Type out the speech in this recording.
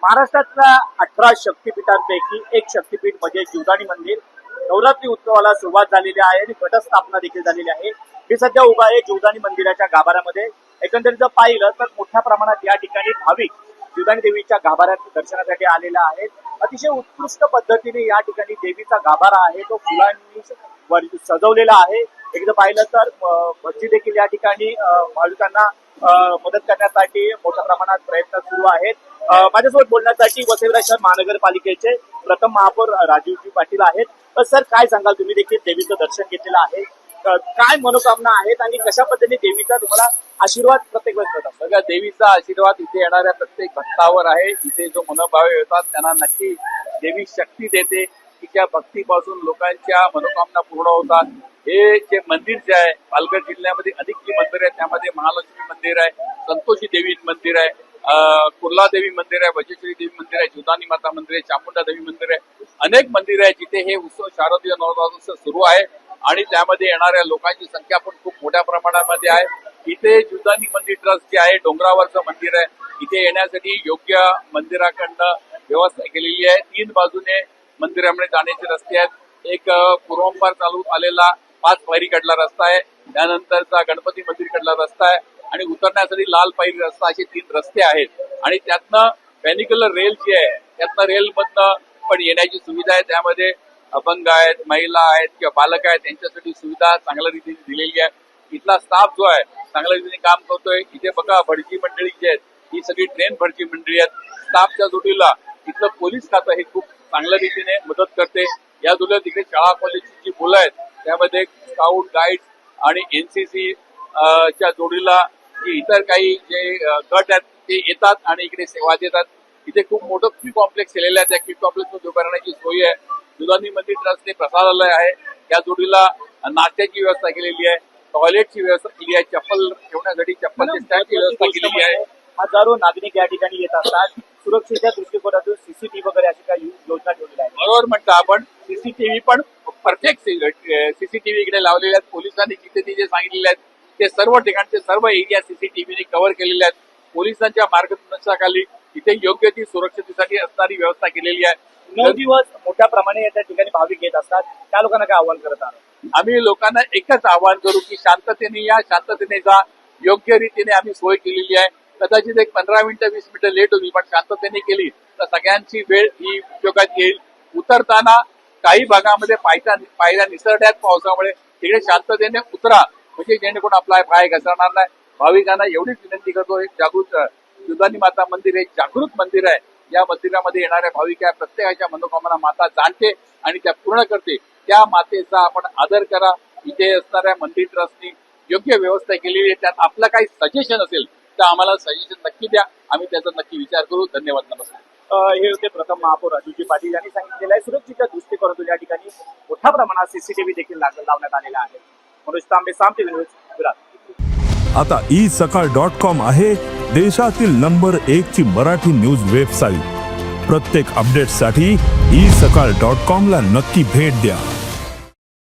महाराष्ट्रातल्या 18 शक्तिपीठांपैकी एक शक्तिपीठ म्हणजे जीवदानी मंदिर. नवरात्री उत्सवाला सुरुवात झालेली आहे आणि घटस्थापना देखील झालेली आहे. हे सध्या उभा आहे जीवदानी मंदिराच्या गाभाऱ्यामध्ये. एकंदरीत जर पाहिलं तर मोठ्या प्रमाणात या ठिकाणी भाविक जीवदानी देवीच्या गाभाऱ्यात दर्शनासाठी आलेले आहेत. अतिशय उत्कृष्ट पद्धतीने या ठिकाणी देवीचा गाभारा आहे तो फुलांनी सजवलेला आहे. एकदा पाहिलं तर भटजी देखील या ठिकाणी भाविकांना मदत करण्यासाठी मोठ्या प्रमाणात प्रयत्न सुरू आहेत. माझ्यासोबत बोलण्यासाठी वसई शहर महानगरपालिकेचे प्रथम महापौर राजीवजी पाटील आहेत. सर, काय सांगाल? तुम्ही देखील देवीचं दर्शन घेतलेलं आहे. काय मनोकामना आहेत आणि कशा पद्धतीने देवीचा तुम्हाला आशीर्वाद प्रत्येक वेळेस होता? बघा, देवीचा आशीर्वाद इथे येणाऱ्या प्रत्येक भक्तावर आहे. इथे जो मनोभावे येतात त्यांना नक्की देवी शक्ती देते. तिच्या भक्तीपासून लोकांच्या मनोकामना पूर्ण होतात. हे जे मंदिर जे आहे, पालघर जिल्ह्यामध्ये अनेक जी मंदिर आहेत त्यामध्ये महालक्ष्मी मंदिर आहे, संतोषी देवी मंदिर आहे, कुर्ला देवी मंदिर आहे, वजेश्वरी देवी मंदिर आहे, जीवदानी माता मंदिर आहे, चामुंडा देवी मंदिर आहे. अनेक मंदिर आहे जिथे हे उत्सव शारदीय नवरात्र सुरू आहे आणि त्यामध्ये येणाऱ्या लोकांची संख्या पण खूप मोठ्या प्रमाणामध्ये आहे. इथे जीवदानी मंदिर ट्रस्ट जे आहे, डोंगरावरचं मंदिर आहे, इथे येण्यासाठी योग्य मंदिराकडनं व्यवस्था केलेली आहे. 3 बाजूने मंदिरामध्ये जाण्याचे रस्ते आहेत. एक पूर्वंपार चालू आलेला 5 पायरीकडला रस्ता आहे, त्यानंतरचा गणपती मंदिरकडला रस्ता आहे आणि उतरण्यासाठी लाल पायरी रस्ता, असे 3 रस्ते आहेत. आणि त्यातनं फॅनिक्युलर रेल जी आहे, त्यातनं रेलमधनं पण येण्याची सुविधा आहे. त्यामध्ये अपंग आहेत, महिला आहेत किंवा बालक आहेत त्यांच्यासाठी सुविधा चांगल्या रीतीने दिलेली आहे. इथला स्टाफ जो आहे चांगल्या रीतीने काम करतोय. इथे बघा, भटजी मंडळी जी आहेत ही सगळी ट्रेन भटजी मंडळी आहेत. स्टाफच्या जोडीला इथलं पोलीस खातं हे खूप चांगल्या रीतीने मदत करते. या जोडीला तिकडे शाळा कॉलेजची जी मुलं आहेत त्यामध्ये स्काउट गाईड आणि एनसीसी च्या जोडीला इतर काही जे गट आहेत ते येतात आणि इकडे सेवा देतात. इथे खूप मोठं क्यू कॉम्प्लेक्स केलेलं आहे. त्या क्यू कॉम्प्लेक्स मध्ये उभं राहण्याची सोय आहे. जीवदानी मंदिर ट्रस्टने प्रसादालय आहे, त्या जोडीला नाश्त्याची व्यवस्था केलेली आहे, टॉयलेटची व्यवस्था केली आहे, चप्पल ठेवण्यासाठी चप्पलची स्टँडची व्यवस्था केलेली आहे. हजारो नागरिक या ठिकाणी येत असतात. सुरक्षेच्या दृष्टिकोनातून सीसीटीव्ही वगैरे अशी काही योजना ठेवलेल्या आहेत. बरोबर म्हणता आपण. सीसीटीव्ही पण प्रत्येक सीसीटीव्ही इकडे लावलेले आहेत. पोलिसांनी जिथे जे सांगितलेले आहेत ते सर्व ठिकाणचे सर्व एरिया सीसीटीव्हीने कव्हर केलेले आहेत. पोलिसांच्या मार्गदर्शनाखाली इथे योग्य ती सुरक्षतेसाठी असणारी व्यवस्था केलेली आहे. 9 दिवस मोठ्या प्रमाणे त्या ठिकाणी भाविक येत असतात. त्या लोकांना काय आव्हान करत आहात? आम्ही लोकांना एकच आवाहन करू की शांततेने या, शांततेने जा. योग्य रीतीने आम्ही सोय केलेली आहे. कदाचित एक 15 मिनिटं 20 मिनिटं लेट होईल, पण शांततेने केली तर सगळ्यांची वेळ ही उपयोगात येईल. उतरताना काही भागामध्ये पायऱ्या निसरड्यात पावसामुळे, तिकडे शांततेने उतरा म्हणजे जेणेकरून आपला पाय घसरणार नाही. भाविकांना एवढीच विनंती करतो. एक जागृत जीवदानी माता मंदिर हे जागृत मंदिर आहे. या मंदिरामध्ये येणाऱ्या भाविका प्रत्येकाच्या मनोकामना माता जाणते आणि त्या पूर्ण करते. त्या मातेचा आपण आदर करा. इथे असणाऱ्या मंदिर ट्रस्टनी योग्य व्यवस्था केलेली आहे. त्यात आपलं काही सजेशन असेल तर आम्हाला सजेशन नक्की द्या, आम्ही त्याचा नक्की विचार करू. धन्यवाद. नमस्कार. हे होते प्रथम महापौर राजीवजी पाटील यांनी सांगितलेलं आहे. सुरक्षेच्या दृष्टिकोनातून या ठिकाणी मोठ्या प्रमाणात सीसीटीव्ही देखील लावण्यात आलेला आहे. मनोज तांबे, साम टीव्ही न्यूज, गुजरात. आता isakal.com आहे देशातील नंबर 1 ची मराठी न्यूज वेबसाईट. प्रत्येक अपडेटसाठी isakal.com ला नक्की भेट द्या.